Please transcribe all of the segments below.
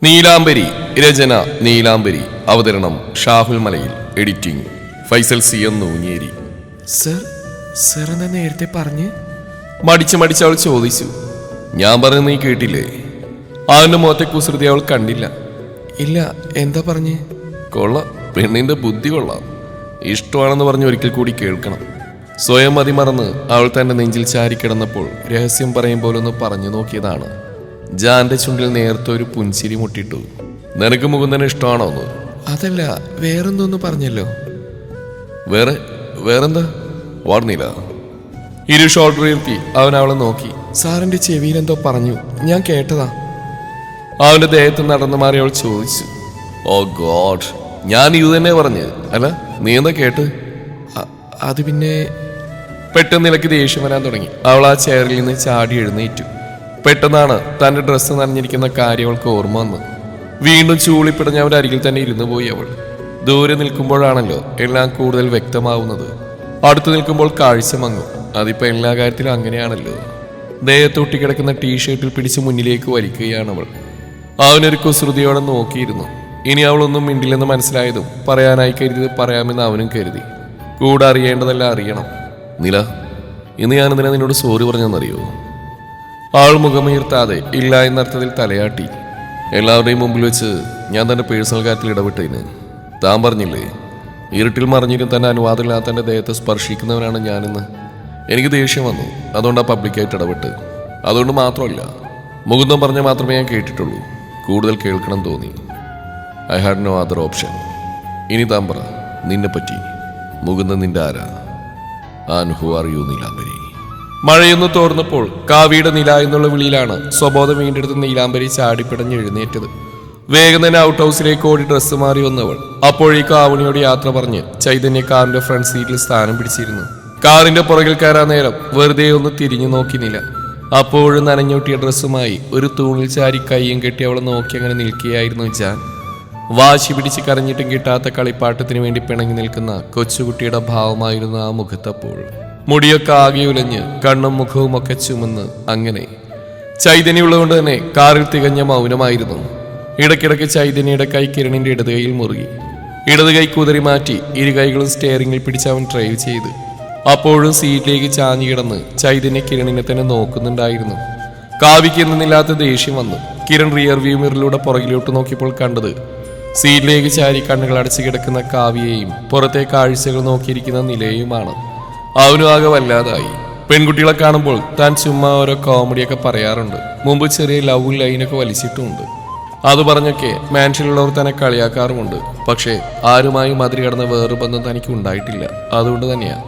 നീലാംബരി. രചന നീലാംബരി. അവതരണം ഷാഹുൽ മലയിൽ. Editing Faisal C M Nooncheri. Sir എന്നാ നേരത്തെ പറഞ്ഞ് മടിച്ച് അവൾ ചോദിച്ചു. ഞാൻ പറയുന്നത് നീ കേട്ടില്ലേ? അവന്റെ മുഖത്തെ കുസൃതി അവൾ കണ്ടില്ല. ഇല്ല, എന്താ പറഞ്ഞ്? കൊള്ളാം, പെണ്ണിന്റെ ബുദ്ധി കൊള്ളാം. ഇഷ്ടമാണെന്ന് പറഞ്ഞ് ഒരിക്കൽ കൂടി കേൾക്കണം. സ്വയം മതിമറന്ന് അവൾ തന്റെ നെഞ്ചിൽ ചാരിക്കിടന്നപ്പോൾ രഹസ്യം പറയും പോലൊന്ന് പറഞ്ഞു നോക്കിയതാണ്. ജാന്റെ ചുണ്ടിൽ നേരത്തെ ഒരു പുഞ്ചിരി മുട്ടിട്ടു. നിനക്ക് മുകുന്ദനെ ഇഷ്ടമാണോ എന്ന്? അതല്ല, വേറെന്തോന്ന് പറഞ്ഞല്ലോ. വേറെന്താ? ഓർന്നില്ല. ഇരു ഷോൾഡർ ഉയർത്തി അവൻ അവളെ നോക്കി. സാറിന്റെ ചെവിയിൽ എന്തോ പറഞ്ഞു, ഞാൻ കേട്ടതാ. അവന്റെ ദേഹത്ത് നടന്നു മാറി അവൾ ചോദിച്ചു. ഓ ഗോഡ്, ഞാൻ ഇത് തന്നെ പറഞ്ഞ്. അല്ല, നീ എന്താ കേട്ട്? അത് പിന്നെ പെട്ടെന്ന് നിലയ്ക്ക് ദേഷ്യം വരാൻ തുടങ്ങി. അവൾ ആ ചെയറിൽ നിന്ന് ചാടി എഴുന്നേറ്റു. പെട്ടെന്നാണ് തന്റെ ഡ്രസ്സ് നനഞ്ഞിരിക്കുന്ന കാര്യം അവൾക്ക് ഓർമ്മ വന്നു. വീണ്ടും ചൂളിപ്പിടഞ്ഞ് അവരുടെ അരികിൽ തന്നെ ഇരുന്നു പോയി അവൾ. ദൂരെ നിൽക്കുമ്പോഴാണല്ലോ എല്ലാം കൂടുതൽ വ്യക്തമാവുന്നത്. അടുത്ത് നിൽക്കുമ്പോൾ കാഴ്ച മങ്ങും. അതിപ്പോ എല്ലാ കാര്യത്തിലും അങ്ങനെയാണല്ലോ. ദേഹത്തൊട്ടി കിടക്കുന്ന ടീഷർട്ടിൽ പിടിച്ച് മുന്നിലേക്ക് വലിക്കുകയാണ് അവൾ. അവനൊരു കുസൃതിയോടെ നോക്കിയിരുന്നു. ഇനി അവളൊന്നും മിണ്ടില്ലെന്ന് മനസ്സിലായതും പറയാനായി കരുതിയത് പറയാമെന്ന് അവനും കരുതി. കൂടെ അറിയേണ്ടതെല്ലാം അറിയണം. നില, ഇന്ന് ഞാനെന്തിനാ നിന്നോട് സോറി പറഞ്ഞെന്നറിയോ? അവൾ മുഖമുയർത്താതെ ഇല്ല എന്നർത്ഥത്തിൽ തലയാട്ടി. എല്ലാവരുടെയും മുമ്പിൽ വെച്ച് ഞാൻ തന്റെ പേഴ്സണൽ കാര്യത്തിൽ ഇടപെട്ടതിന് താൻ പറഞ്ഞില്ലേ, ഇരുട്ടിൽ മറിഞ്ഞിരും തന്നെ അനുവാദമില്ലാത്ത തന്റെ ദേഹത്തെ സ്പർശിക്കുന്നവനാണ് ഞാനെന്ന്. എനിക്ക് ദേഷ്യം വന്നു, അതുകൊണ്ടാണ് പബ്ലിക്കായിട്ട് ഇടപെട്ട്. അതുകൊണ്ട് മാത്രമല്ല, മുകുന്ദൻ പറഞ്ഞ മാത്രമേ ഞാൻ കേട്ടിട്ടുള്ളൂ. കൂടുതൽ കേൾക്കണം തോന്നി. I had no other option. ഇനി താൻ പറ, നിന്നെ പറ്റി. മുകുന്ദൻ നിന്റെ ആരാ? And who are you Neelambari? മഴയൊന്ന് തോർന്നപ്പോൾ കാവിയുടെ നില എന്നുള്ള വിളിയിലാണ് സ്വബോധം വീണ്ടെടുത്ത് നീലാംബരി ചാടിപ്പിടഞ്ഞ് എഴുന്നേറ്റത്. വേഗം തന്നെ ഔട്ട് ഹൗസിലേക്ക് ഓടി ഡ്രസ്സ് മാറി വന്നവൾ അപ്പോഴേക്കും ആവണിയോട് യാത്ര പറഞ്ഞ് ചൈതന്യ കാറിന്റെ ഫ്രണ്ട് സീറ്റിൽ സ്ഥാനം പിടിച്ചിരുന്നു. കാറിന്റെ പുറകിൽ കയറാൻ നേരം വെറുതെ ഒന്ന് തിരിഞ്ഞു നോക്കി നില. അപ്പോഴും നനഞ്ഞൊട്ടിയ ഡ്രസ്സുമായി ഒരു തൂണിൽ ചാരി കയ്യും കെട്ടി അവളെ നോക്കി അങ്ങനെ നിൽക്കുകയായിരുന്നു ജാൻ. വാശി പിടിച്ച് കരഞ്ഞിട്ടും കിട്ടാത്ത കളിപ്പാട്ടത്തിന് വേണ്ടി പിണങ്ങി നിൽക്കുന്ന കൊച്ചുകുട്ടിയുടെ ഭാവമായിരുന്നു ആ മുഖത്തപ്പോൾ. മുടിയൊക്കെ ആകെ ഉലഞ്ഞ് കണ്ണും മുഖവും ഒക്കെ ചുമന്ന് അങ്ങനെ. ചൈതന്യമുള്ളതുകൊണ്ട് തന്നെ കാറിൽ തികഞ്ഞ മൗനമായിരുന്നു. ഇടയ്ക്കിടയ്ക്ക് ചൈതന്യയുടെ കൈ കിരണിന്റെ ഇടത് കൈയിൽ മുറുകി. ഇടത് കൈ കുതറി മാറ്റി ഇരു കൈകളും സ്റ്റെയറിംഗിൽ പിടിച്ച് അവൻ ഡ്രൈവ് ചെയ്ത്. അപ്പോഴും സീറ്റിലേക്ക് ചാഞ്ഞു കിടന്ന് ചൈതന്യ കിരണിനെ തന്നെ നോക്കുന്നുണ്ടായിരുന്നു. കാവ്യയ്ക്ക് എന്തെന്നില്ലാത്ത ദേഷ്യം വന്നു. കിരൺ റിയർ വ്യൂ മിററിലൂടെ പുറകിലോട്ട് നോക്കിയപ്പോൾ കണ്ടത് സീറ്റിലേക്ക് ചാരി കണ്ണുകൾ അടച്ചു കിടക്കുന്ന കാവ്യയെയും പുറത്തെ കാഴ്ചകൾ നോക്കിയിരിക്കുന്ന നിലയുമാണ്. അവനും ആകെ വല്ലാതായി. പെൺകുട്ടികളെ കാണുമ്പോൾ താൻ ചുമ്മാ ഓരോ കോമഡിയൊക്കെ പറയാറുണ്ട്. മുമ്പ് ചെറിയ ലവ് ലൈനൊക്കെ വലിച്ചിട്ടുമുണ്ട്. അത് പറഞ്ഞൊക്കെ മാൻഷനിലുള്ളവർ തന്നെ കളിയാക്കാറുമുണ്ട്. പക്ഷേ ആരുമായും അതിരി കടന്ന വേറൊരു ബന്ധം തനിക്ക് ഉണ്ടായിട്ടില്ല. അതുകൊണ്ട് തന്നെയാ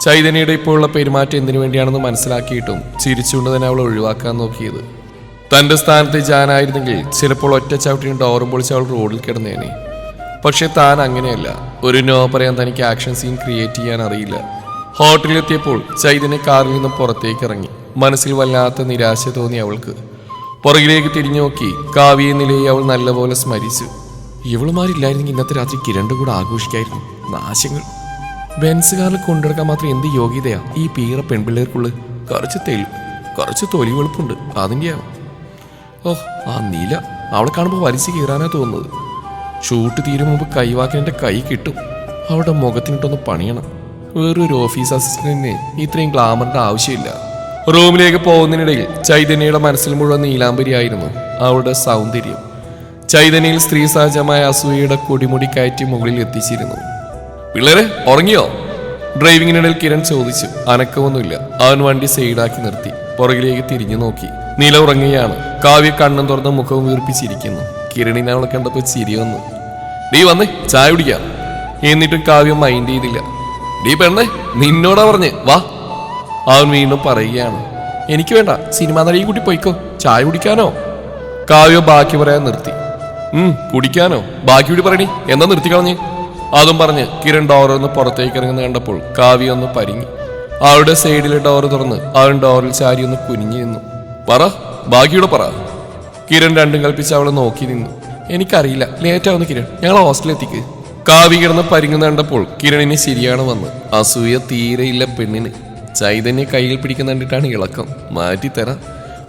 ചൈതന്യയുടെ ഇപ്പോഴുള്ള പെരുമാറ്റം എന്തിനു വേണ്ടിയാണെന്ന് മനസ്സിലാക്കിയിട്ടും ചിരിച്ചുകൊണ്ട് തന്നെ അവൾ ഒഴിവാക്കാൻ നോക്കിയത്. തന്റെ സ്ഥാനത്ത് ജാനായിരുന്നെങ്കിൽ ചിലപ്പോൾ ഒറ്റ ചവിട്ടിയും ഡോറും പൊളിച്ച് അവൾ റോഡിൽ കിടന്നേനെ. പക്ഷെ താൻ അങ്ങനെയല്ല. ഒരു നോ പറയാൻ തനിക്ക് ആക്ഷൻ സീൻ ക്രിയേറ്റ് ചെയ്യാൻ അറിയില്ല. ഹോട്ടലിലെത്തിയപ്പോൾ ചൈതന്യ കാറിൽ നിന്നും പുറത്തേക്ക് ഇറങ്ങി. മനസ്സിൽ വല്ലാത്ത നിരാശ തോന്നി അവൾക്ക്. പുറകിലേക്ക് തിരിഞ്ഞു നോക്കി കാവ്യ നിലയെ അവൾ നല്ലപോലെ സ്മരിച്ചു. ഇവളുമാരില്ലായിരുന്നെങ്കിൽ ഇന്നത്തെ രാത്രി കിരണിന്റെ കൂടെ ആഘോഷിക്കായിരുന്നു. നാശങ്ങൾ. ബെൻസ് കാറിൽ കൊണ്ടുനടക്കാൻ മാത്രം എന്ത് യോഗ്യതയാ ഈ പീറ പെൺപിള്ളേർക്കുള്ളു. കുറച്ച് തൊലി വെളുപ്പുണ്ട്, അതിൻ്റെയാവും. ഓഹ്, ആ നീല അവളെ കാണുമ്പോൾ വലിച്ചു കീറാനാ തോന്നുന്നത്. ഷൂട്ട് തീരും മുമ്പ് കൈവാക്കിനെ കൈ കിട്ടും. അവളുടെ മുഖത്തിനിട്ടൊന്ന് പണിയണം. വേറൊരു ഓഫീസ് അസിസ്റ്റന്റിന് ഇത്രയും ഗ്ലാമറിന്റെ ആവശ്യമില്ല. റൂമിലേക്ക് പോകുന്നതിനിടയിൽ ചൈതന്യയുടെ മനസ്സിൽ മുഴുവൻ നീലാംബരി ആയിരുന്നു. അവളുടെ സൗന്ദര്യം ചൈതന്യയിൽ സ്ത്രീ സഹജമായ അസൂയയുടെ കൊടിമുടി കയറ്റി മുകളിൽ എത്തിച്ചിരുന്നു. പിള്ളേരെ ഉറങ്ങിയോ? ഡ്രൈവിങ്ങിനിടയിൽ കിരൺ ചോദിച്ചു. അനക്കമൊന്നുമില്ല. അവൻ വണ്ടി സൈഡാക്കി നിർത്തി പുറകിലേക്ക് തിരിഞ്ഞു നോക്കി. നില ഉറങ്ങുകയാണ്. കാവ്യ കണ്ണും തുറന്ന് മുഖവും വീർപ്പിച്ചിരിക്കുന്നു. കിരണിനെ അവളെ കണ്ടപ്പോൾ ചിരി വന്നു. നീ വന്നേ, ചായ കുടിക്കാം. എന്നിട്ടും കാവ്യം മൈൻഡ് ചെയ്തില്ല. നീ പെണ്ണേ, നിന്നോടാ പറഞ്ഞ് വാ. അവൻ വീണ്ടും പറയുകയാണ്. എനിക്ക് വേണ്ട, സിനിമാ നടിയും കൂട്ടി പോയിക്കോ. ചായ കുടിക്കാനോ? കാവ്യ ബാക്കി പറയാൻ നിർത്തി. കുടിക്കാനോ? ബാക്കി കൂടി പറയണി, എന്താ നിർത്തി കളഞ്ഞ്? അതും പറഞ്ഞ് കിരൺ ഡോറൊന്ന് പുറത്തേക്ക് ഇറങ്ങുന്ന കണ്ടപ്പോൾ കാവ്യ ഒന്ന് പരിങ്ങി. അവളുടെ സൈഡിലെ ഡോറ് തുറന്ന് അവൻ ഡോറിൽ ചാരി ഒന്ന് കുനിഞ്ഞു നിന്നു. പറ, ബാക്കിയൂടെ പറ. കിരൺ രണ്ടും കൽപ്പിച്ച് അവളെ നോക്കി നിന്നു. എനിക്കറിയില്ല, ലേറ്റാവുന്നു കിരൺ, ഞങ്ങൾ ഹോസ്റ്റലിലെത്തിക്ക്. കാവ്യ കിടന്ന് പരിങ്ങുന്ന കണ്ടപ്പോൾ കിരണിന് ശരിയാണ് വന്ന്. അസൂയ തീരെയില്ല പെണ്ണിന്. ചൈതന്യ കയ്യിൽ പിടിക്കുന്ന കണ്ടിട്ടാണ് ഇളക്കം. മാറ്റിത്തരാം.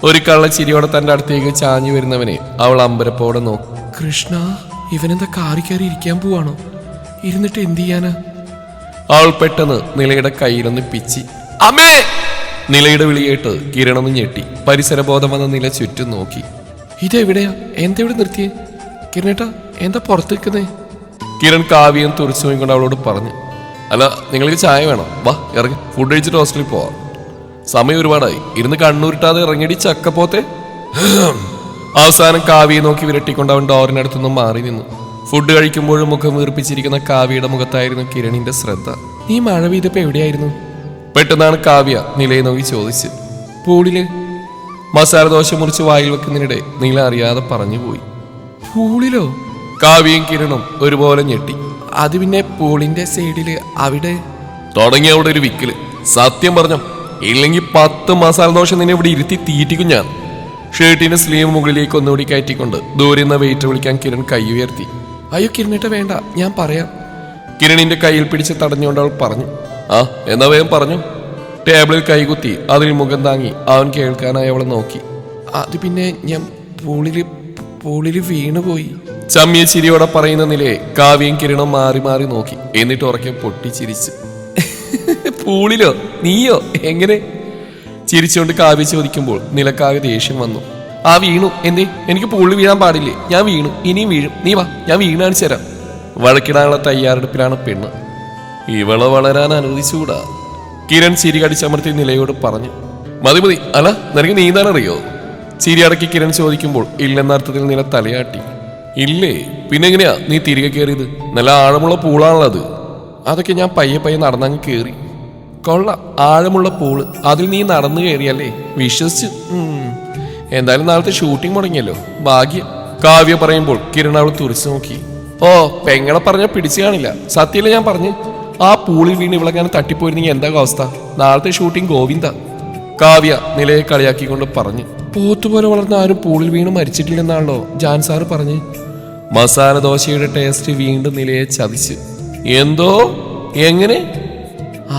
ഒരു കള്ളച്ചിരിയോടെ തന്റെ അടുത്തേക്ക് ചാഞ്ഞു വരുന്നവനെ അവൾ അമ്പരപ്പോടെ നോക്കി. കൃഷ്ണ, ഇവനെന്താ കാറി കയറി ഇരിക്കാൻ പോവാണോ? ഇരുന്നിട്ട് എന്ത് ചെയ്യാനാ? അവൾ പെട്ടെന്ന് നിലയുടെ കയ്യിലൊന്ന് പിച്ചി. അമ്മേ! നിലയുടെ വിളിയേട്ട് കിരണൊന്ന് ഞെട്ടി. പരിസരബോധം വന്ന നില ചുറ്റും നോക്കി. ഇതെവിടെയാ? എന്തെവിടെ നിർത്തിയേ? കിരണേട്ടാ, എന്താ പുറത്ത് നിൽക്കുന്നേ? കിരൺ കാവ്യം തുറച്ചു പോയിക്കൊണ്ട് അവളോട് പറഞ്ഞു. അല്ല, നിങ്ങൾക്ക് ചായ വേണം? വാ ഇറങ്ങി, ഫുഡ് കഴിച്ചിട്ട് ഹോസ്റ്റലിൽ പോവാം. സമയം ഒരുപാടായി. ഇരുന്ന് കണ്ണൂരിട്ടാതെ ഇറങ്ങിയടി ചക്കപ്പോത്തെ. അവസാനം കാവ്യയെ നോക്കി വിരട്ടിക്കൊണ്ട് അവൻ ഡോറിനടുത്തുനിന്നും മാറി നിന്നു. ഫുഡ് കഴിക്കുമ്പോഴും മുഖം വീർപ്പിച്ചിരിക്കുന്ന കാവ്യയുടെ മുഖത്തായിരുന്നു കിരണിന്റെ ശ്രദ്ധ. നീ മഴ പെയ്തപ്പോ എവിടെയായിരുന്നു? പെട്ടെന്നാണ് കാവ്യ നിലയെ നോക്കി ചോദിച്ച്. പൂളില്. മസാല ദോശ മുറിച്ച് വായിൽ വെക്കുന്നതിനിടെ നില അറിയാതെ പറഞ്ഞുപോയി. പൂളിലോ? കാവ്യയും കിരണും ഒരുപോലെ ഞെട്ടി. അത് പിന്നെ പൂളിന്റെ സൈഡില് അവിടെ. തുടങ്ങിയ അവിടെ ഒരു വിക്കല്. സത്യം പറഞ്ഞോ, ഇല്ലെങ്കിൽ 10 മസാല ദോശ നിന്നെ ഇവിടെ ഇരുത്തി തീറ്റിക്കും ഞാൻ. ഷർട്ടിന്റെ സ്ലീവ് മുകളിലേക്ക് ഒന്നുകൂടി കയറ്റിക്കൊണ്ട് ദൂരെ നിന്ന് വെയിറ്റർ വിളിക്കാൻ കിരൺ കൈ ഉയർത്തി. അയ്യോ കിരണേട്ട, വേണ്ട, ഞാൻ പറയാം. കിരണിന്റെ കയ്യിൽ പിടിച്ച് തടഞ്ഞുകൊണ്ട് അവൾ പറഞ്ഞു. ആ എന്നാ വേഗം പറഞ്ഞു. ടേബിളിൽ കൈകുത്തി അതിൽ മുഖം താങ്ങി അവൻ കേൾക്കാനായി അവളെ നോക്കി. അത് പിന്നെ ഞാൻ പൂളില് വീണുപോയി. ചമ്മിയ ചിരിയോടെ പറയുന്ന നിലയെ കാവ്യയും കിരണും മാറി മാറി നോക്കി. എന്നിട്ട് ഉറക്കെ പൊട്ടിച്ചിരിച്ചു. പൂളിലോ? നീയോ? എങ്ങനെ? ചിരിച്ചുകൊണ്ട് കാവ്യ ചോദിക്കുമ്പോൾ നിലക്കാകെ ദേഷ്യം വന്നു. ആ വീണു. എന്തേ? എനിക്ക് പൂളിൽ വീഴാൻ പാടില്ലേ? ഞാൻ വീണു, ഇനിയും വീഴും. നീ വാ, ഞാൻ വീണ് കാണിച്ചു തരാം. വഴക്കിടാനുള്ള തയ്യാറെടുപ്പിലാണ് പെണ്ണ്. ഇവളെ വളരാൻ അനുവദിച്ചുകൂടാ. കിരൺ ചിരി കടിച്ചമർത്തി നിലയോട് പറഞ്ഞു. മതി മതി. അല്ല, നിനക്ക് നീന്താനറിയോ? ചിരി അടക്കി കിരൺ ചോദിക്കുമ്പോൾ ഇല്ലെന്നർത്ഥത്തിൽ നില തലയാട്ടി. ഇല്ലേ? പിന്നെ എങ്ങനെയാ നീ തിരികെ കയറിയത്? നല്ല ആഴമുള്ള പൂളാണല്ലോ അത്. അതൊക്കെ ഞാൻ പയ്യെ പയ്യെ നടന്നങ്ങ് കയറി. കൊള്ളാം, ആഴമുള്ള പൂള്. അതിൽ നീ നടന്നു കയറിയല്ലേ? വിശ്വസിച്ചു. എന്തായാലും നാളത്തെ ഷൂട്ടിംഗ് മുടങ്ങിയല്ലോ, ഭാഗ്യം. കാവ്യ പറയുമ്പോൾ കിരൺ അവൾ തുറച്ചു നോക്കി. ഓ, പെങ്ങളെ പറഞ്ഞ പിടിച്ചു കാണില്ല. സത്യല്ലേ ഞാൻ പറഞ്ഞു? ആ പൂളിൽ വീണ് ഇവളെങ്ങനെ തട്ടിപ്പോയിരുന്നെങ്കിൽ എന്താ അവസ്ഥ? നാളത്തെ ഷൂട്ടിംഗ് ഗോവിന്ദ. കാവ്യ നിലയെ കളിയാക്കിക്കൊണ്ട് പറഞ്ഞു. പോത്തുപോലെ വളർന്ന ആരും പൂളിൽ വീണ് മരിച്ചിട്ടില്ലെന്നാണല്ലോ ജാൻ സാറ് പറഞ്ഞ്. മസാല ദോശയുടെ ടേസ്റ്റ് വീണ്ടും നിലയെ ചതിച്ചു. എന്തോ? എങ്ങനെ?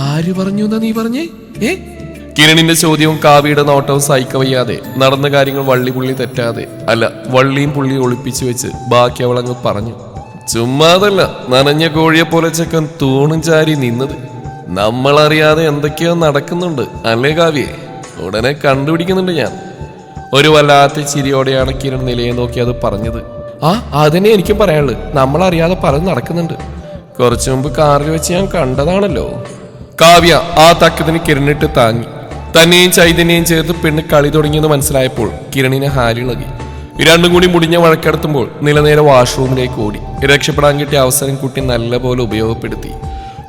ആര് പറഞ്ഞു എന്നാ നീ പറഞ്ഞേ? കിരണിന്റെ ചോദ്യവും കാവ്യയുടെ നോട്ടവും സഹിക്കവയ്യാതെ നടന്ന കാര്യങ്ങൾ വള്ളി പുള്ളി തെറ്റാതെ, അല്ല വള്ളിയും പുള്ളിയും ഒളിപ്പിച്ചു വെച്ച് ബാക്കി അവളങ്ങ് പറഞ്ഞു. ചുമ്മാതല്ല, നനഞ്ഞ കോഴിയെ പോലെ ചെക്കൻ തൂണും ചാരി നിന്നത്. നമ്മളറിയാതെ എന്തൊക്കെയോ നടക്കുന്നുണ്ട് അല്ലേ കാവ്യേ? ഉടനെ കണ്ടുപിടിക്കുന്നുണ്ട് ഞാൻ. ഒരു വല്ലാത്ത ചിരിയോടെയാണ് കിരൺ നിലയെ നോക്കി അത് പറഞ്ഞത്. ആ അതന്നെ എനിക്കും പറയാനുള്ളത്. നമ്മളറിയാതെ പലതും നടക്കുന്നുണ്ട്. കുറച്ചു മുമ്പ് കാറിൽ വെച്ച് ഞാൻ കണ്ടതാണല്ലോ. കാവ്യ ആ തക്കത്തിന് കിരണിട്ട് താങ്ങി. തന്നെയും ചൈതന്യയും ചേർത്ത് പെണ്ണ് കളി തുടങ്ങിയെന്ന് മനസ്സിലായപ്പോൾ കിരണിനെ ഹാരിളകി. രണ്ടും കൂടി മുടിഞ്ഞ വഴക്കെടുത്തുമ്പോൾ നിലനേരെ വാഷ്റൂമിലേക്ക് ഓടി. രക്ഷപ്പെടാൻ കിട്ടിയ അവസരം കുട്ടി നല്ലപോലെ ഉപയോഗപ്പെടുത്തി.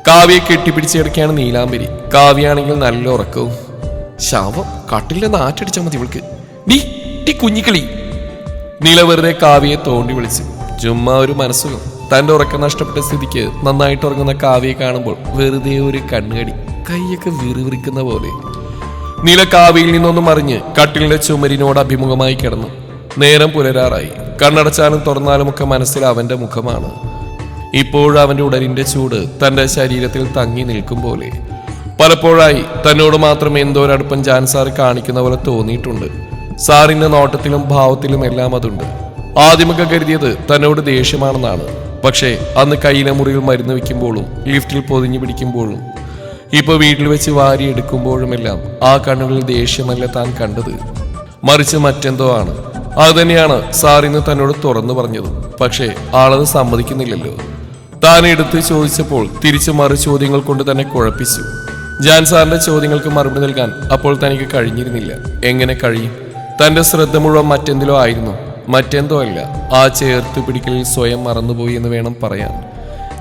കാവ്യയെ കെട്ടിപ്പിടിച്ചെടുക്കുകയാണ് നീലാംബരി. കാവ്യാണെങ്കിൽ നല്ല ഉറക്കവും. ശവം കട്ടിലെ നാറ്റടിച്ചാൽ മതി ഇവൾക്ക്. ഡി കുഞ്ഞിക്കളി. നില വെറുതെ കാവ്യയെ തോണ്ടി വിളിച്ചു. ചുമ്മാ ഒരു മനസ്സുഖം. തന്റെ ഉറക്കം നഷ്ടപ്പെട്ട സ്ഥിതിക്ക് നന്നായിട്ട് ഉറങ്ങുന്ന കാവ്യയെ കാണുമ്പോൾ വെറുതെ ഒരു കണ്ണുകടി, കൈയൊക്കെ വിറിവിറിക്കുന്ന പോലെ. നില കാവ്യയിൽ നിന്നൊന്നും മറിഞ്ഞ് കട്ടിലിന്റെ ചുമരിനോട് അഭിമുഖമായി കിടന്നു. നേരം പുലരാറായി. കണ്ണടച്ചാലും തുറന്നാലുമൊക്കെ മനസ്സിൽ അവന്റെ മുഖമാണ്. ഇപ്പോഴും അവന്റെ ഉടലിന്റെ ചൂട് തന്റെ ശരീരത്തിൽ തങ്ങി നിൽക്കും പോലെ. പലപ്പോഴായി തന്നോട് മാത്രം എന്തോ ഒരടുപ്പം ജാൻ സാർ കാണിക്കുന്ന പോലെ തോന്നിയിട്ടുണ്ട്. സാറിന്റെ നോട്ടത്തിലും ഭാവത്തിലും എല്ലാം അതുണ്ട്. ആദ്യമൊക്കെ കരുതിയത് തന്നോട് ദേഷ്യമാണെന്നാണ്. പക്ഷേ അന്ന് കയ്യിലെ മുറിയിൽ മരുന്ന് വയ്ക്കുമ്പോഴും ലിഫ്റ്റിൽ പൊതിഞ്ഞു പിടിക്കുമ്പോഴും ഇപ്പൊ വീട്ടിൽ വെച്ച് വാരി എടുക്കുമ്പോഴുമെല്ലാം ആ കണ്ണുകളിൽ ദേഷ്യമല്ല താൻ കണ്ടത്, മറിച്ച് മറ്റെന്തോ ആണ്. അതുതന്നെയാണ് സാറിന്ന് തന്നോട് തുറന്നു പറഞ്ഞത്. പക്ഷേ ആളത് സമ്മതിക്കുന്നില്ലല്ലോ. താൻ എടുത്ത് ചോദിച്ചപ്പോൾ തിരിച്ചു മറു ചോദ്യങ്ങൾ കൊണ്ട് തന്നെ കുഴപ്പിച്ചു. ജാൻ സാറിന്റെ ചോദ്യങ്ങൾക്ക് മറുപടി നൽകാൻ അപ്പോൾ തനിക്ക് കഴിഞ്ഞിരുന്നില്ല. എങ്ങനെ കഴിയും? തന്റെ ശ്രദ്ധ മുഴുവൻ മറ്റെന്തിലോ ആയിരുന്നു. മറ്റെന്തോ അല്ല, ആ ചേർത്ത് പിടിക്കലിൽ സ്വയം മറന്നുപോയി എന്ന് വേണം പറയാൻ.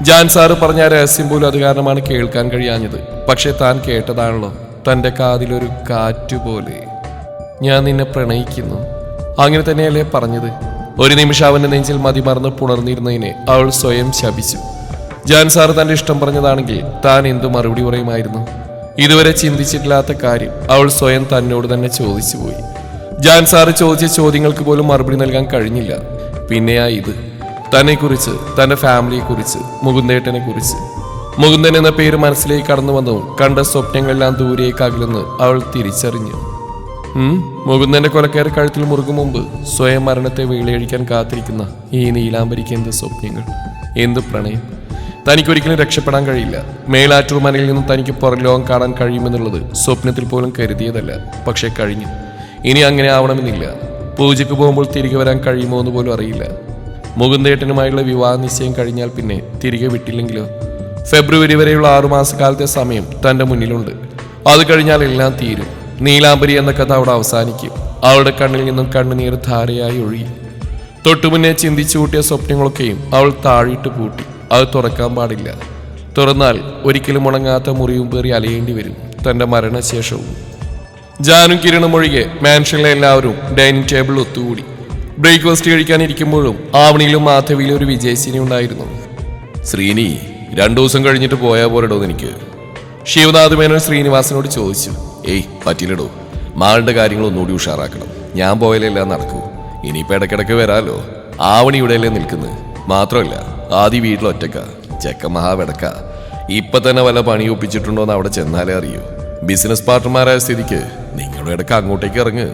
ജാൻ സാറ് പറഞ്ഞ ആ രഹസ്യം പോലും അത് കാരണമാണ് കേൾക്കാൻ കഴിയാഞ്ഞത്. പക്ഷെ താൻ കേട്ടതാണല്ലോ, തന്റെ കാതിലൊരു കാറ്റുപോലെ. ഞാൻ നിന്നെ പ്രണയിക്കുന്നു. അങ്ങനെ തന്നെയല്ലേ പറഞ്ഞത്? ഒരു നിമിഷം അവന്റെ നെഞ്ചിൽ മതിമറന്ന് പുണർന്നിരുന്നതിനെ അവൾ സ്വയം ശപിച്ചു. ജാൻ സാർ തന്റെ ഇഷ്ടം പറഞ്ഞതാണെങ്കിൽ താൻ എന്തു മറുപടി പറയുമായിരുന്നു? ഇതുവരെ ചിന്തിച്ചിട്ടില്ലാത്ത കാര്യം അവൾ സ്വയം തന്നോട് തന്നെ ചോദിച്ചു പോയി. ജാൻ സാറ് ചോദിച്ച ചോദ്യങ്ങൾക്ക് പോലും മറുപടി നൽകാൻ കഴിഞ്ഞില്ല. പിന്നെയാ ഇത്, തന്നെക്കുറിച്ച്, തന്റെ ഫാമിലിയെക്കുറിച്ച്, മുകുന്ദേട്ടനെ കുറിച്ച്. മുകുന്ദൻ എന്ന പേര് മനസ്സിലേക്ക് കടന്നു വന്നു. കണ്ട സ്വപ്നങ്ങളെല്ലാം ദൂരേക്ക് അകലെന്ന് അവൾ തിരിച്ചറിഞ്ഞു. മുകുന്ദന്റെ കൊലക്കാരെ കഴുത്തിൽ മുറുകും മുമ്പ് സ്വയം മരണത്തെ വീളയഴിക്കാൻ കാത്തിരിക്കുന്ന ഈ നീലാംബരിക്ക് എന്ത് സ്വപ്നങ്ങൾ, എന്ത് പ്രണയം. തനിക്കൊരിക്കലും രക്ഷപ്പെടാൻ കഴിയില്ല. മേലാറ്റൂർ മനയിൽ നിന്നും തനിക്ക് പുറം ലോകം കാണാൻ കഴിയുമെന്നുള്ളത് സ്വപ്നത്തിൽ പോലും കരുതിയതല്ല. പക്ഷെ കഴിഞ്ഞു. ഇനി അങ്ങനെ ആവണമെന്നില്ല. പൂജയ്ക്ക് പോകുമ്പോൾ തിരികെ വരാൻ കഴിയുമോ എന്ന് പോലും അറിയില്ല. മുകുന്ദേട്ടനുമായുള്ള വിവാഹ നിശ്ചയം കഴിഞ്ഞാൽ പിന്നെ തിരികെ വിട്ടില്ലെങ്കിലോ? ഫെബ്രുവരി വരെയുള്ള 6 മാസക്കാലത്തെ സമയം തൻ്റെ മുന്നിലുണ്ട്. അത് കഴിഞ്ഞാൽ എല്ലാം തീരും. നീലാംബരി എന്ന കഥ അവിടെ അവസാനിക്കും. അവളുടെ കണ്ണിൽ നിന്നും കണ്ണുനീർ ധാരയായി ഒഴുകി. തൊട്ടുമുന്നേ ചിന്തിച്ചു കൂട്ടിയ സ്വപ്നങ്ങളൊക്കെയും അവൾ താഴിട്ട് പൂട്ടി. അത് തുറക്കാൻ പാടില്ല. തുറന്നാൽ ഒരിക്കലും ഉണങ്ങാത്ത മുറിവും പേറി അലയേണ്ടി വരും, തൻ്റെ മരണശേഷവും. ജാനും കിരണും ഒഴികെ മാൻഷനിലെ എല്ലാവരും ഡൈനിങ് ടേബിളിൽ ഒത്തുകൂടി. ബ്രേക്ക്ഫാസ്റ്റ് കഴിക്കാനിരിക്കുമ്പോഴും ആവണിയിലും മാധവിയിലും ഒരു വിജയശിനി ഉണ്ടായിരുന്നു. ശ്രീനി, 2 ദിവസം കഴിഞ്ഞിട്ട് പോയാൽ പോരടോ എനിക്ക്? ശിവനാഥ് മേനോൻ ശ്രീനിവാസനോട് ചോദിച്ചു. പറ്റില്ലടോ, മാളുടെ കാര്യങ്ങൾ ഒന്നുകൂടി ഉഷാറാക്കണം. ഞാൻ പോയാലെല്ലാം നടക്കൂ. ഇനിയിപ്പോൾ ഇടയ്ക്കിടയ്ക്ക് വരാലോ. ആവണി ഇവിടെയല്ലേ നിൽക്കുന്നത്. മാത്രമല്ല ആദ്യം വീട്ടിൽ ഒറ്റക്ക, ചെക്ക മഹാവെടക്ക. ഇപ്പൊ തന്നെ വല്ല പണി ഒപ്പിച്ചിട്ടുണ്ടോ എന്ന് അവിടെ ചെന്നാലേ അറിയൂ. ബിസിനസ് പാർട്ട്ണർമാരായ സ്ഥിതിക്ക് നിങ്ങളുടെ ഇടയ്ക്ക് അങ്ങോട്ടേക്ക് ഇറങ്ങ്.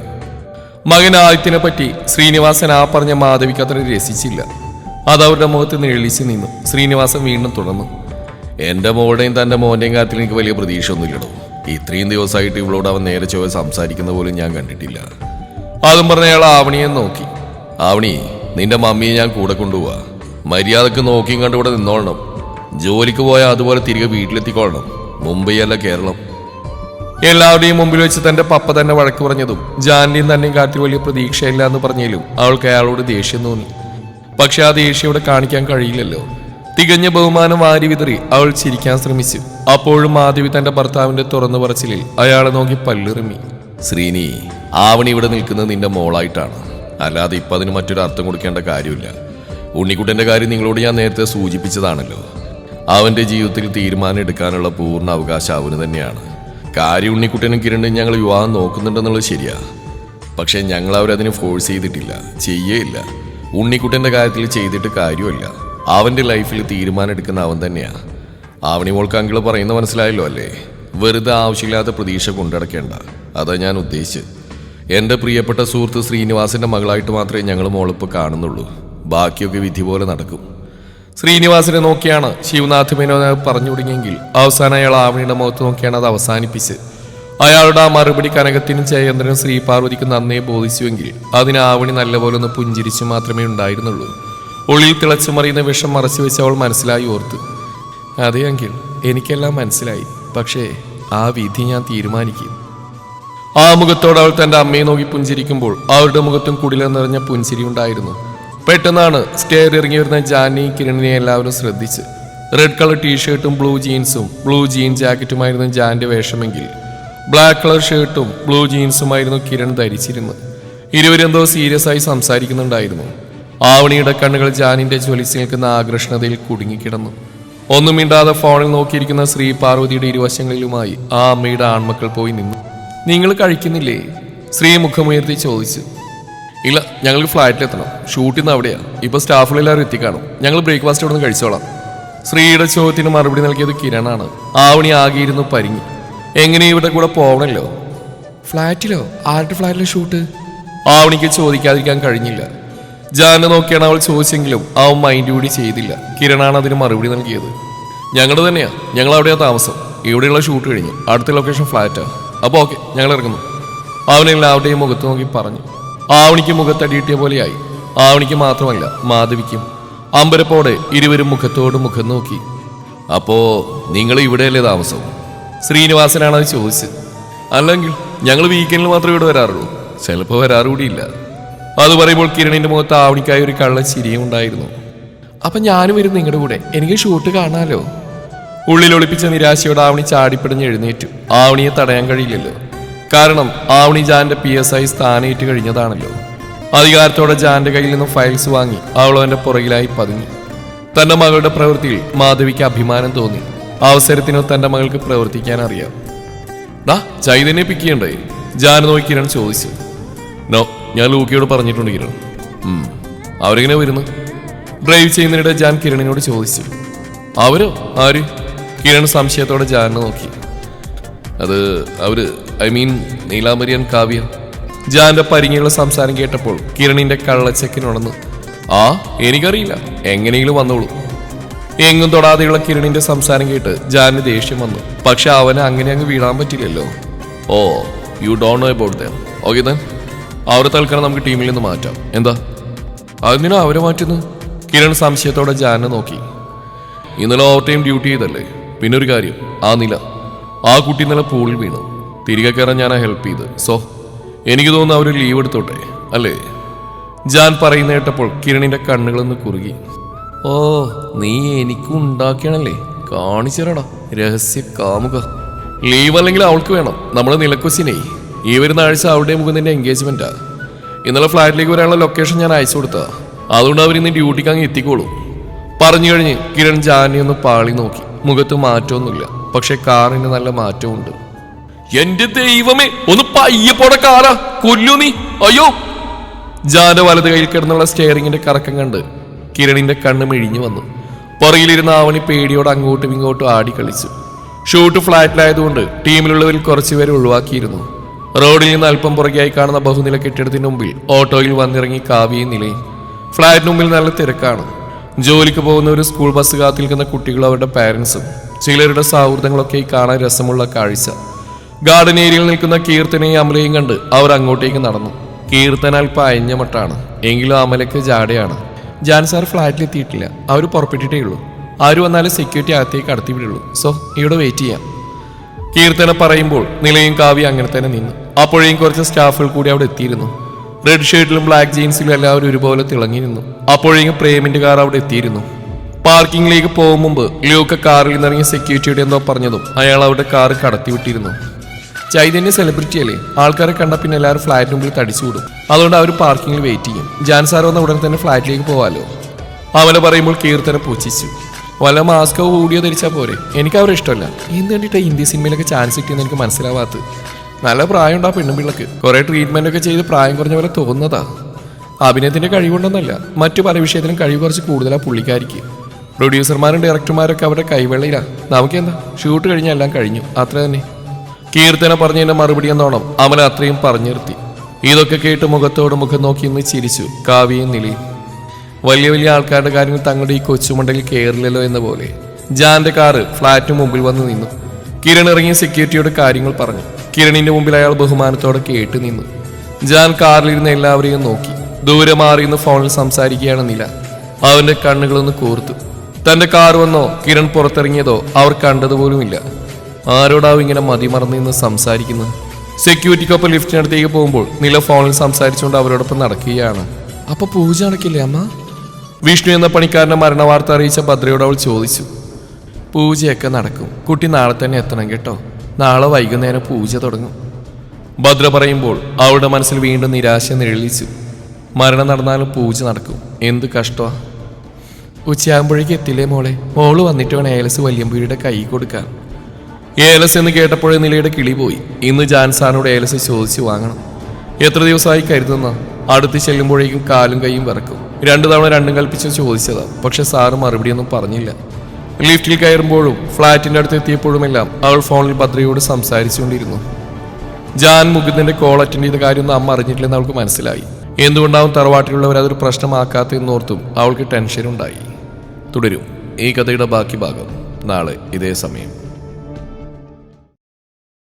മകൻ ആദിത്യനെ പറ്റി ശ്രീനിവാസൻ ആ പറഞ്ഞ മാധവിക്ക് അത്ര രസിച്ചില്ല. അത് അവരുടെ മുഖത്ത് നിഴലിച്ച് നിന്നു. ശ്രീനിവാസൻ വീണ്ടും തുടർന്നു. എന്റെ മോളുടെയും തന്റെ മോന്റെയും കാര്യത്തിൽ എനിക്ക് വലിയ പ്രതീക്ഷ ഒന്നുമില്ലടോ. ഇത്രയും ദിവസമായിട്ട് ഇവളോട് അവൻ നേരെ ചൊവ്വ സംസാരിക്കുന്ന പോലും ഞാൻ കണ്ടിട്ടില്ല. അതും പറഞ്ഞ അയാൾ ആവണിയെ നോക്കി. ആവണി, നിന്റെ മമ്മിയെ ഞാൻ കൂടെ കൊണ്ടുപോവാ. മര്യാദക്ക് നോക്കിയും കണ്ട് ഇവിടെ നിന്നോളണം. ജോലിക്ക് പോയാൽ അതുപോലെ തിരികെ വീട്ടിലെത്തിക്കൊള്ളണം. മുംബൈ അല്ല കേരളം. എല്ലാവരുടെയും മുമ്പിൽ വെച്ച് തന്റെ പപ്പ തന്നെ വഴക്ക് പറഞ്ഞതും ജാൻലിയും തന്നെയും കാര്യത്തിൽ വലിയ പ്രതീക്ഷയില്ല എന്ന് പറഞ്ഞാലും അവൾക്ക് അയാളോട് ദേഷ്യം തോന്നി. പക്ഷെ ആ ദേഷ്യം ഇവിടെ കാണിക്കാൻ കഴിയില്ലല്ലോ. തികഞ്ഞ ബഹുമാനം വാരി വിതറി അവൾ ചിരിക്കാൻ ശ്രമിച്ചു. അപ്പോഴും മാധവി തന്റെ ഭർത്താവിന്റെ തുറന്നു പറച്ചിലിൽ അയാളെ നോക്കി പല്ലിറുമി. ശ്രീനി, ആവണി ഇവിടെ നിൽക്കുന്നത് നിന്റെ മോളായിട്ടാണ്. അല്ലാതെ ഇപ്പം അതിന് മറ്റൊരു അർത്ഥം കൊടുക്കേണ്ട കാര്യമില്ല. ഉണ്ണിക്കുട്ടന്റെ കാര്യം നിങ്ങളോട് ഞാൻ നേരത്തെ സൂചിപ്പിച്ചതാണല്ലോ. അവന്റെ ജീവിതത്തിൽ തീരുമാനം എടുക്കാനുള്ള പൂർണ്ണ അവകാശം അവന് തന്നെയാണ്. കാര്യം ഉണ്ണിക്കുട്ടനും കിരണും ഞങ്ങൾ വിവാഹം നോക്കുന്നുണ്ടെന്നുള്ളത് ശരിയാ. പക്ഷെ ഞങ്ങൾ അവരതിന് ഫോഴ്സ് ചെയ്തിട്ടില്ല, ചെയ്യേയില്ല. ഉണ്ണിക്കുട്ടന്റെ കാര്യത്തിൽ ചെയ്തിട്ട് കാര്യമില്ല. അവന്റെ ലൈഫിൽ തീരുമാനം എടുക്കുന്ന അവൻ തന്നെയാ. ആവണി മോൾക്ക് അങ്കിള് പറയുന്ന മനസ്സിലായല്ലോ അല്ലേ? വെറുതെ ആവശ്യമില്ലാത്ത പ്രതീക്ഷ കൊണ്ടടക്കേണ്ട. അതാ ഞാൻ ഉദ്ദേശിച്ച്. എൻ്റെ പ്രിയപ്പെട്ട സുഹൃത്ത് ശ്രീനിവാസന്റെ മകളായിട്ട് മാത്രമേ ഞങ്ങൾ മോളിപ്പോൾ കാണുന്നുള്ളൂ. ബാക്കിയൊക്കെ വിധി പോലെ നടക്കും. ശ്രീനിവാസനെ നോക്കിയാണ് ശിവനാഥ് മേനോൻ പറഞ്ഞു തുടങ്ങിയെങ്കിൽ അവസാനം അയാൾ ആവണിയുടെ മുഖത്ത് നോക്കിയാണ് അത് അവസാനിപ്പിച്ച്. അയാളുടെ ആ മറുപടി കനകത്തിനും ജയേന്ദ്രനും ശ്രീപാർവതിക്കും നന്നേ ബോധിച്ചുവെങ്കിൽ അതിന് ആവണി നല്ലപോലെ ഒന്ന് പുഞ്ചിരിച്ചു മാത്രമേ ഉണ്ടായിരുന്നുള്ളൂ. ഉള്ളിൽ തിളച്ചു മറിയുന്ന വിഷം മറച്ചു വെച്ച് അവൾ മനസ്സിലായി ഓർത്ത്. അതെ അങ്കിൾ, എനിക്കെല്ലാം മനസ്സിലായി. പക്ഷേ ആ വിധി ഞാൻ തീരുമാനിക്കും. ആ മുഖത്തോടെ അവൾ തന്റെ അമ്മയെ നോക്കി പുഞ്ചിരിക്കുമ്പോൾ അവരുടെ മുഖത്തും കുടില നിറഞ്ഞ പുഞ്ചിരി ഉണ്ടായിരുന്നു. പെട്ടെന്നാണ് സ്റ്റെയർ ഇറങ്ങി വരുന്ന ജാനി കിരണിനെ എല്ലാവരും ശ്രദ്ധിച്ച്. റെഡ് കളർ ടീഷർട്ടും ബ്ലൂ ജീൻസും ബ്ലൂ ജീൻ ജാക്കറ്റുമായിരുന്നു ജാന്റെ വേഷമെങ്കിൽ ബ്ലാക്ക് കളർ ഷർട്ടും ബ്ലൂ ജീൻസുമായിരുന്നു കിരൺ ധരിച്ചിരുന്നത്. ഇരുവരെന്തോ സീരിയസ് ആയി സംസാരിക്കുന്നുണ്ടായിരുന്നു. ആവണിയുടെ കണ്ണുകൾ ജാനിന്റെ ജ്വലിച്ച് നിൽക്കുന്ന ആകർഷണതയിൽ കുടുങ്ങിക്കിടന്നു. ഒന്നും മിണ്ടാതെ ഫോണിൽ നോക്കിയിരിക്കുന്ന ശ്രീ പാർവതിയുടെ ഇരുവശങ്ങളിലുമായി ആ അമ്മയുടെ ആൺമക്കൾ പോയി നിന്നു. നിങ്ങൾ കഴിക്കുന്നില്ലേ? ശ്രീ മുഖമുയർത്തി ചോദിച്ചു. ഇല്ല, ഞങ്ങൾക്ക് ഫ്ലാറ്റിലെത്തണം. ഷൂട്ടിന്ന് അവിടെയാ. ഇപ്പൊ സ്റ്റാഫുകളെല്ലാവരും എത്തിക്കാണും. ഞങ്ങൾ ബ്രേക്ക്ഫാസ്റ്റ് ഇവിടെ നിന്ന് കഴിച്ചോളാം. ശ്രീയുടെ ചോദ്യത്തിന് മറുപടി നൽകിയത് കിരണാണ്. ആവണി ആകെയിരുന്നു പരിങ്ങി. എങ്ങനെ ഇവിടെ കൂടെ പോകണല്ലോ? ഫ്ലാറ്റിലോ? ആരുടെ ഫ്ലാറ്റിലെ ഷൂട്ട്? ആവണിക്ക് ചോദിക്കാതിരിക്കാൻ കഴിഞ്ഞില്ല. ജാനെ നോക്കിയാണ് അവൾ ചോദിച്ചെങ്കിലും അവൻ മൈൻഡ് കൂടി ചെയ്തില്ല. കിരണാണ് അതിന് മറുപടി നൽകിയത്. ഞങ്ങളുടെ തന്നെയാ, ഞങ്ങൾ അവിടെയാ താമസം. ഇവിടെയുള്ള ഷൂട്ട് കഴിഞ്ഞു. അടുത്ത ലൊക്കേഷൻ ഫ്ലാറ്റാ. അപ്പോൾ ഓക്കെ, ഞങ്ങൾ ഇറങ്ങുന്നു. അവനെല്ലാവരുടെയും മുഖത്ത് നോക്കി പറഞ്ഞു. ആവണിക്ക് മുഖത്തടിയിട്ടിയ പോലെയായി. ആവണിക്ക് മാത്രമല്ല, മാധവിക്കും. അമ്പരപ്പോടെ ഇരുവരും മുഖത്തോട് മുഖം നോക്കി. അപ്പോ നിങ്ങൾ ഇവിടെയല്ലേ താമസം? ശ്രീനിവാസനാണ് അത് ചോദിച്ചത്. അല്ലെങ്കിൽ ഞങ്ങൾ വീക്കെൻഡിൽ മാത്രമേ ഇവിടെ വരാറുള്ളൂ. ചിലപ്പോൾ വരാറുകൂടിയില്ല. അത് പറയുമ്പോൾ കിരണിന്റെ മുഖത്ത് ആവണിക്കായി ഒരു കള്ള ചിരിയും ഉണ്ടായിരുന്നു. അപ്പൊ ഞാനും വരും നിങ്ങളുടെ കൂടെ. എനിക്ക് ഷൂട്ട് കാണാലോ. ഉള്ളിലൊളിപ്പിച്ച നിരാശയോടെ ആവണി ചാടിപ്പിടഞ്ഞ് എഴുന്നേറ്റു. ആവണിയെ തടയാൻ കഴിയില്ലല്ലോ. കാരണം ആവണി ജാന്റെ PSI സ്ഥാനേറ്റ് കഴിഞ്ഞതാണല്ലോ. അധികാരത്തോടെ ജാന്റെ കയ്യിൽ നിന്നും ഫയൽസ് വാങ്ങി അവൾ അവന്റെ പുറകിലായി പതുങ്ങി. തന്റെ മകളുടെ പ്രവൃത്തിയിൽ മാധവിക്ക് അഭിമാനം തോന്നി. അവസരത്തിനോ തന്റെ മകൾക്ക് പ്രവർത്തിക്കാൻ അറിയാം. ചൈതന്യെ പിക്ക് ചെയ്യണ്ടേ? ജാൻ നോക്കി കിരൺ ചോദിച്ചു. നോ, ഞാൻ ലൂക്കിയോട് പറഞ്ഞിട്ടുണ്ട് കിരൺ. അവരെങ്ങനെ വരുന്നു? ഡ്രൈവ് ചെയ്യുന്നതിനിടെ ജാൻ കിരണിനോട് ചോദിച്ചു. അവരോ? ആര്? കിരൺ സംശയത്തോടെ ജാനെ നോക്കി. അത് അവര്, I mean Neelambari and Kavya. ജാന്റെ പരിങ്ങിയുള്ള സംസാരം കേട്ടപ്പോൾ കിരണിന്റെ കള്ളച്ചെക്കിനുണർന്നു. ആ എനിക്കറിയില്ല, എങ്ങനെയെങ്കിലും വന്നോളൂ. എങ്ങും തൊടാതെയുള്ള കിരണിന്റെ സംസാരം കേട്ട് ജാന് ദേഷ്യം വന്നു. പക്ഷെ അവന് അങ്ങനെ അങ്ങ് വീഴാൻ പറ്റില്ലല്ലോ. Oh you don't know about them. Okay then അവരെ തൽക്കാലം നമുക്ക് ടീമിൽ നിന്ന് മാറ്റാം. എന്താ അതിനാ അവരെ മാറ്റുന്നു? കിരൺ സംശയത്തോടെ ജാനെ നോക്കി. ഇന്നലെ ഓവർ ടൈം ഡ്യൂട്ടി ചെയ്തല്ലേ. പിന്നെ ഒരു കാര്യം, ആ നില, ആ കുട്ടി ഇന്നലെ പൂളിൽ വീണു. തിരികെ കയറാൻ ഞാനാ ഹെൽപ്പ് ചെയ്ത്. സോ എനിക്ക് തോന്നുന്നു അവർ ലീവ് എടുത്തോട്ടെ അല്ലേ? ജാൻ പറയുന്ന കേട്ടപ്പോൾ കിരണിന്റെ കണ്ണുകളൊന്ന് കുറുകി. ഓ നീ എനിക്കും ഉണ്ടാക്കിയാണല്ലേ, കാണിച്ചേരടാ രഹസ്യ കാമുക. ലീവ് അല്ലെങ്കിൽ അവൾക്ക് വേണം. നമ്മള് നിലക്കൊച്ചിനെ ഈ വരുന്ന ആഴ്ച അവളുടെ മുഖത്തിന്റെ എൻഗേജ്മെന്റാ. ഇന്നലെ ഫ്ലാറ്റിലേക്ക് വരാനുള്ള ലൊക്കേഷൻ ഞാൻ അയച്ചു കൊടുത്താ. അതുകൊണ്ട് അവർ ഇന്ന് ഡ്യൂട്ടിക്ക് അങ്ങ് എത്തിക്കോളൂ. പറഞ്ഞു കഴിഞ്ഞ് കിരൺ ജാനെ ഒന്ന് പാളി നോക്കി. മുഖത്ത് മാറ്റമൊന്നുമില്ല, പക്ഷെ കാറിന് നല്ല മാറ്റമുണ്ട്. എന്റെ ദൈവമേ, ഒന്ന് പയ്യപ്പോടെ കാറാ, കൊല്ലു നീ, അയ്യോ! ജാന്റെ വലത് കയ്യിൽ കിടന്നുള്ള സ്റ്റെയറിങ്ങിന്റെ കറക്കം കണ്ട് കിരണിന്റെ കണ്ണ് മിഴിഞ്ഞു വന്നു. പുറകിലിരുന്ന ആവണി പേടിയോട് അങ്ങോട്ടും ഇങ്ങോട്ടും ആടി കളിച്ചു. ഷൂട്ട് ഫ്ലാറ്റിലായതുകൊണ്ട് ടീമിലുള്ളവരിൽ കുറച്ചുപേരെ ഒഴിവാക്കിയിരുന്നു. റോഡിൽ നിന്ന് അല്പം പുറകെയായി കാണുന്ന ബഹുനില കെട്ടിടത്തിന് മുമ്പിൽ ഓട്ടോയിൽ വന്നിറങ്ങി കാവ്യയും നിലയും. ഫ്ലാറ്റിന് മുമ്പിൽ നല്ല തിരക്കാണ്. ജോലിക്ക് പോകുന്ന ഒരു സ്കൂൾ ബസ് കാത്തിരിക്കുന്ന കുട്ടികളും അവരുടെ പാരൻസും ചിലരുടെ സൗഹൃദങ്ങളൊക്കെ കാണാൻ രസമുള്ള കാഴ്ച. ഗാർഡൻ ഏരിയയിൽ നിൽക്കുന്ന കീർത്തനയും അമലയും കണ്ട് അവർ അങ്ങോട്ടേക്ക് നടന്നു. കീർത്തന അല്പം അയഞ്ഞ മട്ടാണ്, എങ്കിലും അമലയ്ക്ക് ജാടയാണ്. ജാൻ സാർ ഫ്ലാറ്റിൽ എത്തിയിട്ടില്ല, അവർ പുറപ്പെട്ടിട്ടേ ഉള്ളൂ. ആര് വന്നാലും സെക്യൂരിറ്റി അകത്തേക്ക് കടത്തി വിടുള്ളൂ. സോ ഇവിടെ വെയിറ്റ് ചെയ്യാം. കീർത്തന പറയുമ്പോൾ നിലയും കാവ്യ അങ്ങനെ തന്നെ നിന്നു. അപ്പോഴേക്കും കുറച്ച് സ്റ്റാഫുകൾ കൂടി അവിടെ എത്തിയിരുന്നു. റെഡ് ഷർട്ടിലും ബ്ലാക്ക് ജീൻസിലും എല്ലാവരും ഒരുപോലെ തിളങ്ങി നിന്നു. അപ്പോഴേക്കും പ്രേമിന്റെ കാർ അവിടെ എത്തിയിരുന്നു. പാർക്കിങ്ങിലേക്ക് പോകും മുമ്പ് ലൂക്ക കാറിൽ നിന്നിറങ്ങി സെക്യൂരിറ്റിയുടെ എന്തോ പറഞ്ഞതും അയാൾ അവിടെ കാർ കടത്തിവിട്ടിരുന്നു. ചൈതന്യ സെലിബ്രിറ്റി അല്ലേ, ആൾക്കാരെ കണ്ട പിന്നെ എല്ലാവരും ഫ്ലാറ്റിന് മുമ്പിൽ തടിച്ചുകൂടും. അതുകൊണ്ട് അവർ പാർക്കിങ്ങിൽ വെയിറ്റ് ചെയ്യും. ജാൻ സാർ വന്ന ഉടനെ തന്നെ ഫ്ലാറ്റിലേക്ക് പോവാലോ. അവനെ പറയുമ്പോൾ കീർത്തന പൂച്ഛിച്ചു. വല്ല മാസ്കോ കൂടിയോ ധരിച്ചാൽ പോരെ, എനിക്ക് അവരെ ഇഷ്ടമല്ല. എന്ത് കണ്ടിട്ടാ ഹിന്ദി സിനിമയിലൊക്കെ ചാൻസ് കിട്ടിയെന്ന് എനിക്ക് മനസ്സിലാവാത്തത്. നല്ല പ്രായമുണ്ട് ആ പെണ്ണുപിള്ളക്ക്. കുറെ ട്രീറ്റ്മെന്റ് ഒക്കെ ചെയ്ത് പ്രായം കുറഞ്ഞ പോലെ തോന്നുന്നതാ. അഭിനയത്തിന്റെ കഴിവുണ്ടെന്നല്ല, മറ്റു പല വിഷയത്തിലും കഴിവ് കുറച്ച് കൂടുതലാ പുള്ളിക്കാരിക്ക്. പ്രൊഡ്യൂസർമാരും ഡയറക്ടർമാരൊക്കെ അവരുടെ കൈവെള്ളയിലാ. നമുക്കെന്താ, ഷൂട്ട് കഴിഞ്ഞാൽ എല്ലാം കഴിഞ്ഞു, അത്ര തന്നെ. കീർത്തന പറഞ്ഞതിന്റെ മറുപടി എന്നോണം അമല അത്രയും പറഞ്ഞു നിർത്തി. ഇതൊക്കെ കേട്ട് മുഖത്തോട് മുഖം നോക്കി ഇന്ന് ചിരിച്ചു കാവ്യയും നിലയും. വലിയ വലിയ ആൾക്കാരുടെ കാര്യങ്ങൾ തങ്ങളുടെ ഈ കൊച്ചുമണ്ടലിൽ കയറില്ലല്ലോ എന്ന പോലെ ജാന്റെ കാറ് ഫ്ലാറ്റിന് മുമ്പിൽ വന്ന് നിന്നു. കിരൺ ഇറങ്ങിയ സെക്യൂരിറ്റിയോട് കാര്യങ്ങൾ പറഞ്ഞു. കിരണിന്റെ മുമ്പിൽ അയാൾ ബഹുമാനത്തോടെ കേട്ട് നിന്നു. ജാൻ കാറിലിരുന്ന് എല്ലാവരെയും നോക്കി. ദൂരെ മാറിയിരുന്ന് ഫോണിൽ സംസാരിക്കുകയാണ് നില. അവന്റെ കണ്ണുകളൊന്ന് കോർത്തു. തന്റെ കാർ വന്നോ കിരൺ പുറത്തിറങ്ങിയതോ അവർ കണ്ടതുപോലുമില്ല. ആരോടാവും ഇങ്ങനെ മതിമറന്ന് നിന്ന് സംസാരിക്കുന്നത്? സെക്യൂരിറ്റിക്കൊപ്പം ലിഫ്റ്റിനടുത്തേക്ക് പോകുമ്പോൾ നില ഫോണിൽ സംസാരിച്ചുകൊണ്ട് അവരോടൊപ്പം നടക്കുകയാണ്. അപ്പൊ പൂജ നടക്കില്ലേ അമ്മ? വിഷ്ണു എന്ന പണിക്കാരന്റെ മരണവാർത്ത അറിയിച്ച ഭദ്രയോട് അവൾ ചോദിച്ചു. പൂജയൊക്കെ നടക്കും, കുട്ടി നാളെ തന്നെ എത്തണം കേട്ടോ. നാളെ വൈകുന്നേരം പൂജ തുടങ്ങും. ഭദ്ര പറയുമ്പോൾ അവളുടെ മനസ്സിൽ വീണ്ടും നിരാശ നിഴലിച്ചു. മരണം നടന്നാലും പൂജ നടക്കും, എന്ത് കഷ്ടമാ. ഉച്ചയാകുമ്പോഴേക്ക് എത്തില്ലേ മോളെ? മോള് വന്നിട്ട് വേണം ഏലസ് വല്യമ്പൂരിയുടെ കൈ കൊടുക്കാൻ. ഏലസ് എന്ന് കേട്ടപ്പോഴേ നിലയുടെ കിളി പോയി. ഇന്ന് ജാൻസാനോട് ഏലസ് ചോദിച്ചു വാങ്ങണം. എത്ര ദിവസമായി കരുതുന്ന? അടുത്ത് ചെല്ലുമ്പോഴേക്കും കാലും കൈയും വിറക്കും. 2 തവണ രണ്ടും കൽപ്പിച്ച് ചോദിച്ചതാ, പക്ഷെ സാറ് മറുപടിയൊന്നും പറഞ്ഞില്ല. ലിഫ്റ്റിൽ കയറുമ്പോഴും ഫ്ലാറ്റിന്റെ അടുത്ത് എത്തിയപ്പോഴുമെല്ലാം അവൾ ഫോണിൽ ഭദ്രയോട് സംസാരിച്ചുകൊണ്ടിരുന്നു. ജാൻ മുകുന്ദന്റെ കോൾ അറ്റൻഡ് ചെയ്ത കാര്യമൊന്നും അമ്മ അറിഞ്ഞിട്ടില്ലെന്ന് അവൾക്ക് മനസ്സിലായി. എന്തുകൊണ്ടാവും തറവാട്ടിലുള്ളവർ അതൊരു പ്രശ്നമാക്കാത്തതെന്നോർത്തും അവൾക്ക് ടെൻഷനുണ്ടായി. തുടരും ഈ കഥയുടെ ബാക്കി ഭാഗം നാളെ ഇതേ സമയം.